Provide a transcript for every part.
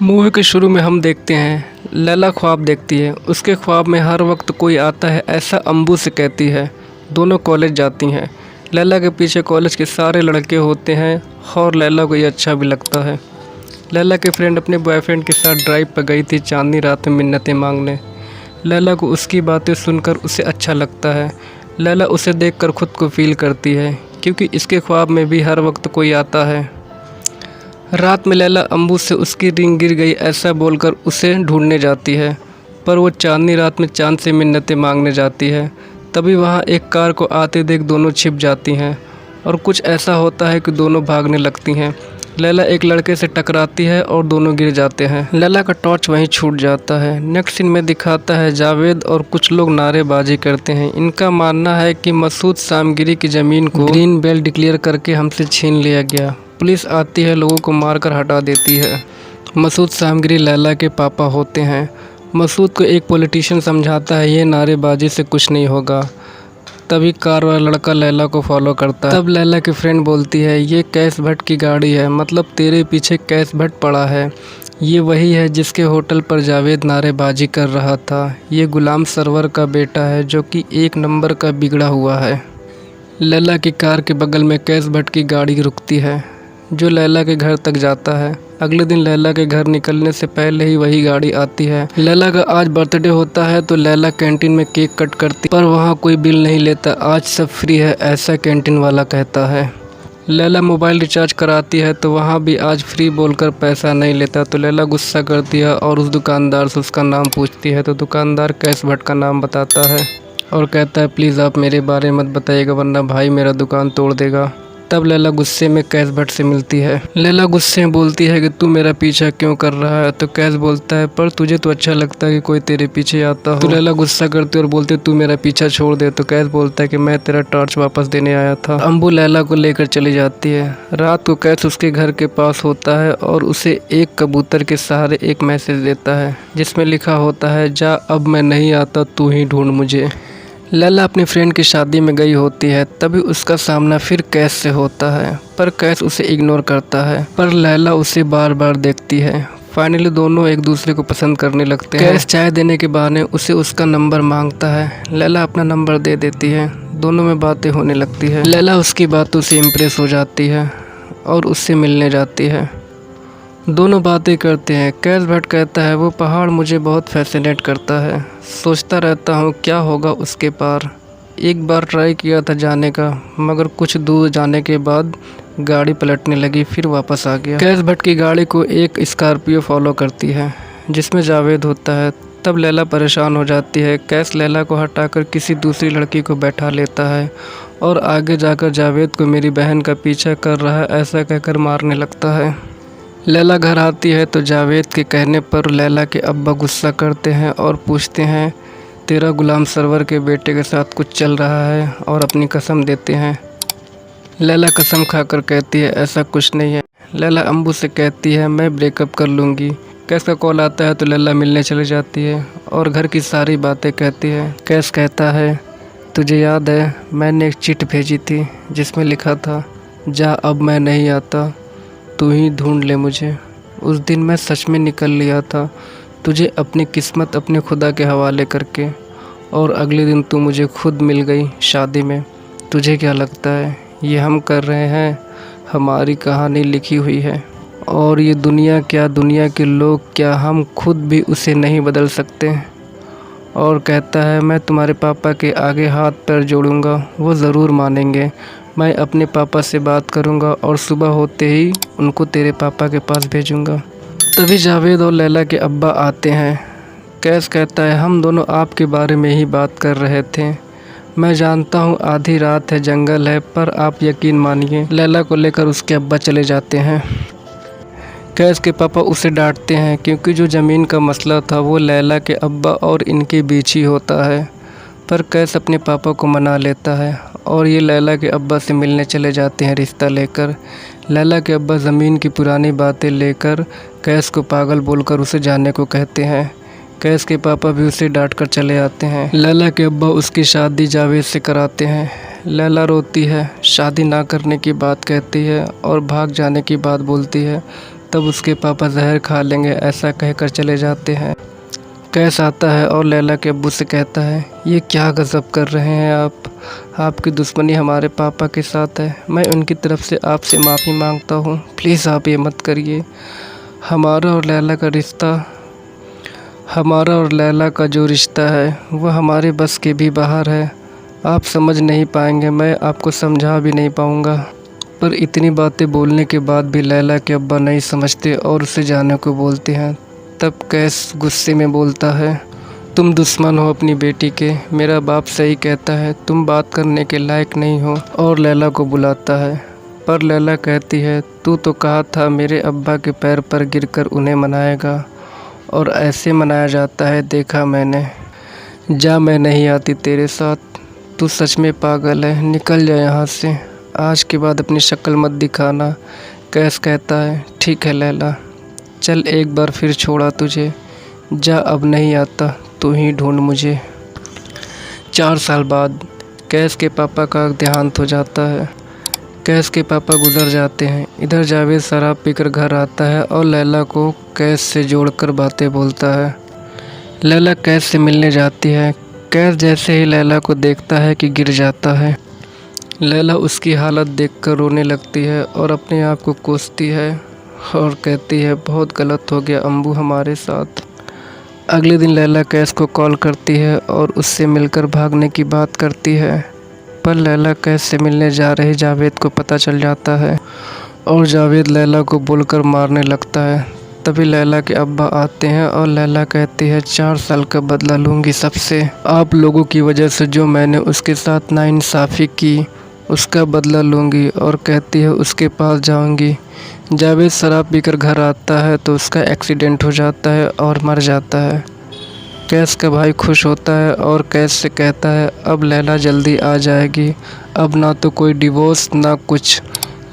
Movie के शुरू में हम देखते हैं लैला ख्वाब देखती है। उसके ख्वाब में हर वक्त कोई आता है, ऐसा अम्बू से कहती है। दोनों कॉलेज जाती हैं। लैला के पीछे कॉलेज के सारे लड़के होते हैं और लैला को ये अच्छा भी लगता है। लैला के फ्रेंड अपने बॉयफ्रेंड के साथ ड्राइव पर गई थी चांदनी रात में मिन्नतें मांगने। लैला को उसकी बातें सुनकर उसे अच्छा लगता है। लैला उसे देखकर खुद को फील करती है क्योंकि इसके ख्वाब में भी हर वक्त कोई आता है। रात में लैला अम्बू से उसकी रिंग गिर गई ऐसा बोलकर उसे ढूंढने जाती है, पर वो चांदनी रात में चांद से मिन्नतें मांगने जाती है। तभी वहाँ एक कार को आते देख दोनों छिप जाती हैं और कुछ ऐसा होता है कि दोनों भागने लगती हैं। लैला एक लड़के से टकराती है और दोनों गिर जाते हैं। लैला का टॉर्च वहीं छूट जाता है। नेक्स्ट सीन में दिखाता है जावेद और कुछ लोग नारेबाजी करते हैं। इनका मानना है कि मसूद सामगिरी की ज़मीन को ग्रीन बेल्ट डिक्लेयर करके हमसे छीन लिया गया। पुलिस आती है, लोगों को मारकर हटा देती है। मसूद सामगिरी लैला के पापा होते हैं। मसूद को एक पॉलिटिशियन समझाता है ये नारेबाजी से कुछ नहीं होगा। तभी कार वाला लड़का लैला को फॉलो करता है। तब लैला की फ्रेंड बोलती है ये कैश भट्ट की गाड़ी है, मतलब तेरे पीछे कैश भट्ट पड़ा है। ये वही है जिसके होटल पर जावेद नारेबाजी कर रहा था। ये गुलाम सरवर का बेटा है जो कि एक नंबर का बिगड़ा हुआ है। लैला की कार के बगल में कैश भट्ट की गाड़ी रुकती है जो लैला के घर तक जाता है। अगले दिन लैला के घर निकलने से पहले ही वही गाड़ी आती है। लैला का आज बर्थडे होता है तो लैला कैंटीन में केक कट करती, पर वहाँ कोई बिल नहीं लेता। आज सब फ्री है ऐसा कैंटीन वाला कहता है। लैला मोबाइल रिचार्ज कराती है तो वहाँ भी आज फ्री बोलकर पैसा नहीं लेता, तो लैला गुस्सा करती है और उस दुकानदार से उसका नाम पूछती है। तो दुकानदार कैश भट्ट का नाम बताता है और कहता है प्लीज़ आप मेरे बारे में मत बताइएगा वरना भाई मेरा दुकान तोड़ देगा। तब लैला गुस्से में कैश भट्ट से मिलती है। लैला गुस्से में बोलती है कि तू मेरा पीछा क्यों कर रहा है। तो कैश बोलता है पर तुझे तो अच्छा लगता है कि कोई तेरे पीछे आता हो। तो लैला गुस्सा करती है और बोलती है तू मेरा पीछा छोड़ दे। तो कैश बोलता है कि मैं तेरा टॉर्च वापस देने आया था। अम्बू लैला को लेकर चली जाती है। रात को कैश उसके घर के पास होता है और उसे एक कबूतर के सहारे एक मैसेज देता है जिसमें लिखा होता है जा अब मैं नहीं आता, तू ही ढूंढ मुझे। लैला अपनी फ्रेंड की शादी में गई होती है, तभी उसका सामना फिर कैश से होता है, पर कैश उसे इग्नोर करता है। पर लैला उसे बार बार देखती है। फाइनली दोनों एक दूसरे को पसंद करने लगते हैं। कैश चाय देने के बहाने उसे उसका नंबर मांगता है। लैला अपना नंबर दे देती है। दोनों में बातें होने लगती है। लैला उसकी बातों से इम्प्रेस हो जाती है और उससे मिलने जाती है। दोनों बातें करते हैं। कैश भट्ट कहता है वो पहाड़ मुझे बहुत फैसिनेट करता है, सोचता रहता हूँ क्या होगा उसके पार। एक बार ट्राई किया था जाने का, मगर कुछ दूर जाने के बाद गाड़ी पलटने लगी, फिर वापस आ गया। कैश भट्ट की गाड़ी को एक स्कॉर्पियो फॉलो करती है जिसमें जावेद होता है। तब लैला परेशान हो जाती है। कैश लैला को हटाकर किसी दूसरी लड़की को बैठा लेता है और आगे जाकर जावेद को मेरी बहन का पीछा कर रहा है ऐसा कहकर मारने लगता है। लैला घर आती है तो जावेद के कहने पर लैला के अब्बा गुस्सा करते हैं और पूछते हैं तेरा गुलाम सरवर के बेटे के साथ कुछ चल रहा है और अपनी कसम देते हैं। लैला कसम खाकर कहती है ऐसा कुछ नहीं है। लैला अम्बू से कहती है मैं ब्रेकअप कर लूँगी। कैश का कॉल आता है तो लैला मिलने चली जाती है और घर की सारी बातें कहती है। कैश कहता है तुझे याद है मैंने एक चिट भेजी थी जिसमें लिखा था जा अब मैं नहीं आता, तू ही ढूंढ ले मुझे। उस दिन मैं सच में निकल लिया था तुझे अपनी किस्मत अपने खुदा के हवाले करके, और अगले दिन तू मुझे खुद मिल गई शादी में। तुझे क्या लगता है ये हम कर रहे हैं? हमारी कहानी लिखी हुई है और ये दुनिया क्या, दुनिया के लोग क्या, हम खुद भी उसे नहीं बदल सकते। और कहता है मैं तुम्हारे पापा के आगे हाथ पैर जोड़ूंगा, वो ज़रूर मानेंगे। मैं अपने पापा से बात करूंगा और सुबह होते ही उनको तेरे पापा के पास भेजूंगा। तभी जावेद और लैला के अब्बा आते हैं। कैश कहता है हम दोनों आपके बारे में ही बात कर रहे थे। मैं जानता हूँ आधी रात है, जंगल है, पर आप यकीन मानिए। लैला को लेकर उसके अब्बा चले जाते हैं। कैश के पापा उसे डांटते हैं क्योंकि जो ज़मीन का मसला था वो लैला के अब्बा और इनके बीच ही होता है, पर कैश अपने पापा को मना लेता है और ये लैला के अब्बा से मिलने चले जाते हैं रिश्ता लेकर। लैला के अब्बा ज़मीन की पुरानी बातें लेकर कैश को पागल बोलकर उसे जाने को कहते हैं। कैश के पापा भी उसे डांट कर चले आते हैं। लैला के अब्बा उसकी शादी जावेद से कराते हैं। लैला रोती है, शादी ना करने की बात कहती है और भाग जाने की बात बोलती है, तब उसके पापा जहर खा लेंगे ऐसा कहकर चले जाते हैं। कैस आता है और लैला के अब्बू से कहता है, ये क्या गज़ब कर रहे हैं आप, आपकी दुश्मनी हमारे पापा के साथ है। मैं उनकी तरफ से आपसे माफ़ी मांगता हूँ, प्लीज़ आप ये मत करिए। हमारा और लैला का जो रिश्ता है वह हमारे बस के भी बाहर है। आप समझ नहीं पाएंगे, मैं आपको समझा भी नहीं पाऊँगा। पर इतनी बातें बोलने के बाद भी लैला के अब्बा नहीं समझते और उसे जाने को बोलते हैं। तब कैस गुस्से में बोलता है, तुम दुश्मन हो अपनी बेटी के, मेरा बाप सही कहता है, तुम बात करने के लायक नहीं हो। और लैला को बुलाता है। पर लैला कहती है, तू तो कहा था मेरे अब्बा के पैर पर गिरकर उन्हें मनाएगा, और ऐसे मनाया जाता है देखा मैंने। जा, मैं नहीं आती तेरे साथ, तू सच में पागल है, निकल जा यहाँ से, आज के बाद अपनी शक्ल मत दिखाना। कैस कहता है, ठीक है लैला, चल एक बार फिर छोड़ा तुझे, जा अब नहीं आता, तू ही ढूंढ मुझे। 4 साल बाद कैस के पापा का देहांत हो जाता है। कैस के पापा गुजर जाते हैं। इधर जावेद शराब पीकर घर आता है और लैला को कैस से जोड़कर बातें बोलता है। लैला कैस से मिलने जाती है। कैस जैसे ही लैला को देखता है कि गिर जाता है। लैला उसकी हालत देखकर रोने लगती है और अपने आप को कोसती है और कहती है, बहुत गलत हो गया अम्बू हमारे साथ। अगले दिन लैला कैस को कॉल करती है और उससे मिलकर भागने की बात करती है। पर लैला कैस से मिलने जा रही जावेद को पता चल जाता है और जावेद लैला को बोलकर मारने लगता है। तभी लैला के अब्बा आते हैं और लैला कहती है, 4 साल का बदला लूँगी सबसे, आप लोगों की वजह से जो मैंने उसके साथ नाइंसाफ़ी की उसका बदला लूँगी। और कहती है उसके पास जाऊँगी। जावेद शराब पीकर घर आता है तो उसका एक्सीडेंट हो जाता है और मर जाता है। कैस का भाई खुश होता है और कैस से कहता है, अब लैला जल्दी आ जाएगी, अब ना तो कोई डिवोर्स ना कुछ।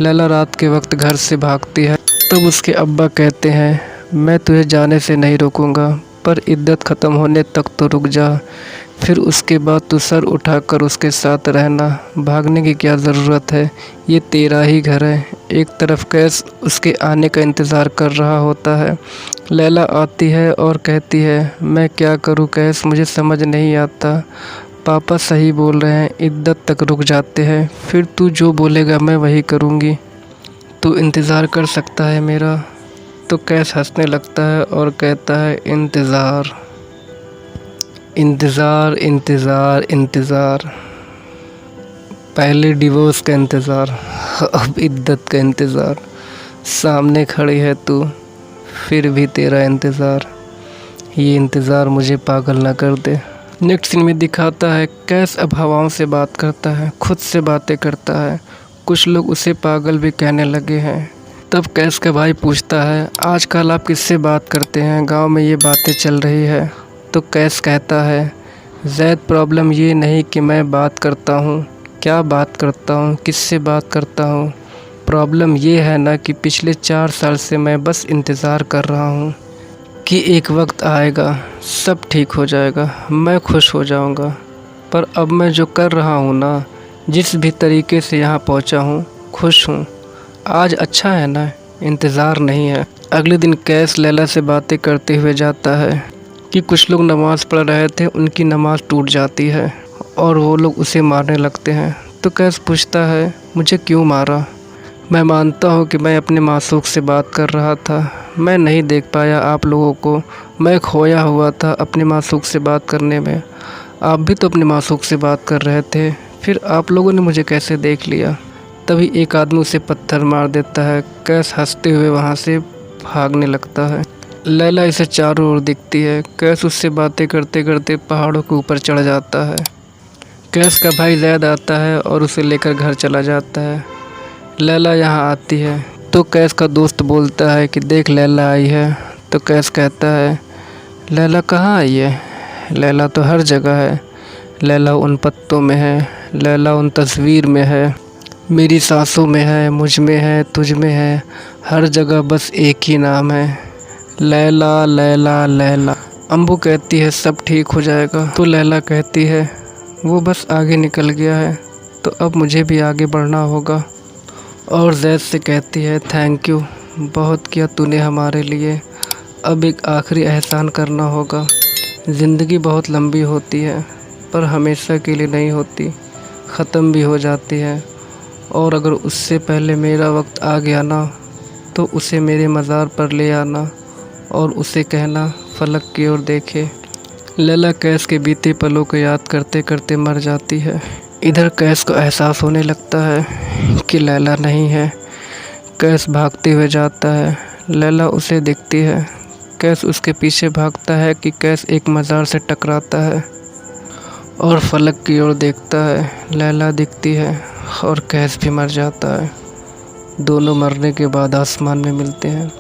लैला रात के वक्त घर से भागती है। तब उसके अब्बा कहते हैं, मैं तुझे जाने से नहीं रोकूंगा, पर इद्दत ख़त्म होने तक तो रुक जा, फिर उसके बाद तू सर उठाकर उसके साथ रहना, भागने की क्या ज़रूरत है, ये तेरा ही घर है। एक तरफ कैस उसके आने का इंतज़ार कर रहा होता है। लैला आती है और कहती है, मैं क्या करूँ कैस, मुझे समझ नहीं आता, पापा सही बोल रहे हैं, इद्दत तक रुक जाते हैं, फिर तू जो बोलेगा मैं वही करूँगी, तू इंतज़ार कर सकता है मेरा। तो कैस हंसने लगता है और कहता है, इंतज़ार इंतज़ार इंतज़ार इंतज़ार, पहले डिवोर्स का इंतज़ार, अब इद्दत का इंतज़ार, सामने खड़ी है तू फिर भी तेरा इंतज़ार, ये इंतज़ार मुझे पागल ना कर दे। नेक्स्ट सीन में दिखाता है कैस अब हवाओं से बात करता है, खुद से बातें करता है, कुछ लोग उसे पागल भी कहने लगे हैं। तब कैस का भाई पूछता है, आजकल आप किससे बात करते हैं, गांव में ये बातें चल रही है। तो कैस कहता है, ज़ैद प्रॉब्लम ये नहीं कि मैं बात करता हूँ, क्या बात करता हूँ, किससे बात करता हूँ, प्रॉब्लम ये है ना कि पिछले 4 साल से मैं बस इंतज़ार कर रहा हूँ कि एक वक्त आएगा सब ठीक हो जाएगा, मैं खुश हो जाऊँगा। पर अब मैं जो कर रहा हूँ ना, जिस भी तरीके से यहाँ पहुँचा हूँ, खुश हूँ, आज अच्छा है ना, इंतज़ार नहीं है। अगले दिन कैस लैला से बातें करते हुए जाता है कि कुछ लोग नमाज़ पढ़ रहे थे, उनकी नमाज़ टूट जाती है और वो लोग उसे मारने लगते हैं। तो कैस पूछता है, मुझे क्यों मारा, मैं मानता हूँ कि मैं अपने मासूक से बात कर रहा था, मैं नहीं देख पाया आप लोगों को, मैं खोया हुआ था अपने मासूक से बात करने में, आप भी तो अपने मासूक से बात कर रहे थे, फिर आप लोगों ने मुझे कैसे देख लिया। तभी एक आदमी उसे पत्थर मार देता है। कैस हंसते हुए वहाँ से भागने लगता है। लैला इसे चारों ओर दिखती है। कैस उससे बातें करते करते पहाड़ों के ऊपर चढ़ जाता है। कैस का भाई ज़ैद आता है और उसे लेकर घर चला जाता है। लैला यहाँ आती है तो कैस का दोस्त बोलता है कि देख लैला आई है। तो कैस कहता है, लैला कहाँ आई है, लैला तो हर जगह है, लैला उन पत्तों में है, लैला उन तस्वीर में है, मेरी सांसों में है, मुझ में है, तुझ में है, हर जगह बस एक ही नाम है, लैला लैला लैला। अम्बू कहती है सब ठीक हो जाएगा। तो लैला कहती है वो बस आगे निकल गया है, तो अब मुझे भी आगे बढ़ना होगा। और ज़ैद से कहती है थैंक यू, बहुत किया तूने हमारे लिए, अब एक आखिरी एहसान करना होगा। ज़िंदगी बहुत लंबी होती है पर हमेशा के लिए नहीं होती, ख़त्म भी हो जाती है। और अगर उससे पहले मेरा वक्त आ गया ना, तो उसे मेरे मज़ार पर ले आना और उसे कहना फलक की ओर देखे। लैला कैस के बीते पलों को याद करते करते मर जाती है। इधर कैस को एहसास होने लगता है कि लैला नहीं है। कैस भागते हुए जाता है, लैला उसे दिखती है। कैस उसके पीछे भागता है कि कैस एक मज़ार से टकराता है और फलक की ओर देखता है। लैला दिखती है और कैस भी मर जाता है। दोनों मरने के बाद आसमान में मिलते हैं।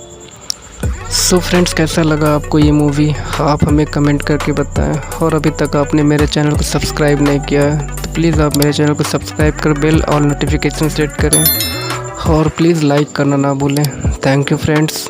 सो फ्रेंड्स, कैसा लगा आपको ये मूवी, आप हमें कमेंट करके बताएं। और अभी तक आपने मेरे चैनल को सब्सक्राइब नहीं किया है तो प्लीज़ आप मेरे चैनल को सब्सक्राइब कर बेल और नोटिफिकेशन सेट करें और प्लीज़ लाइक करना ना भूलें। Thank you friends.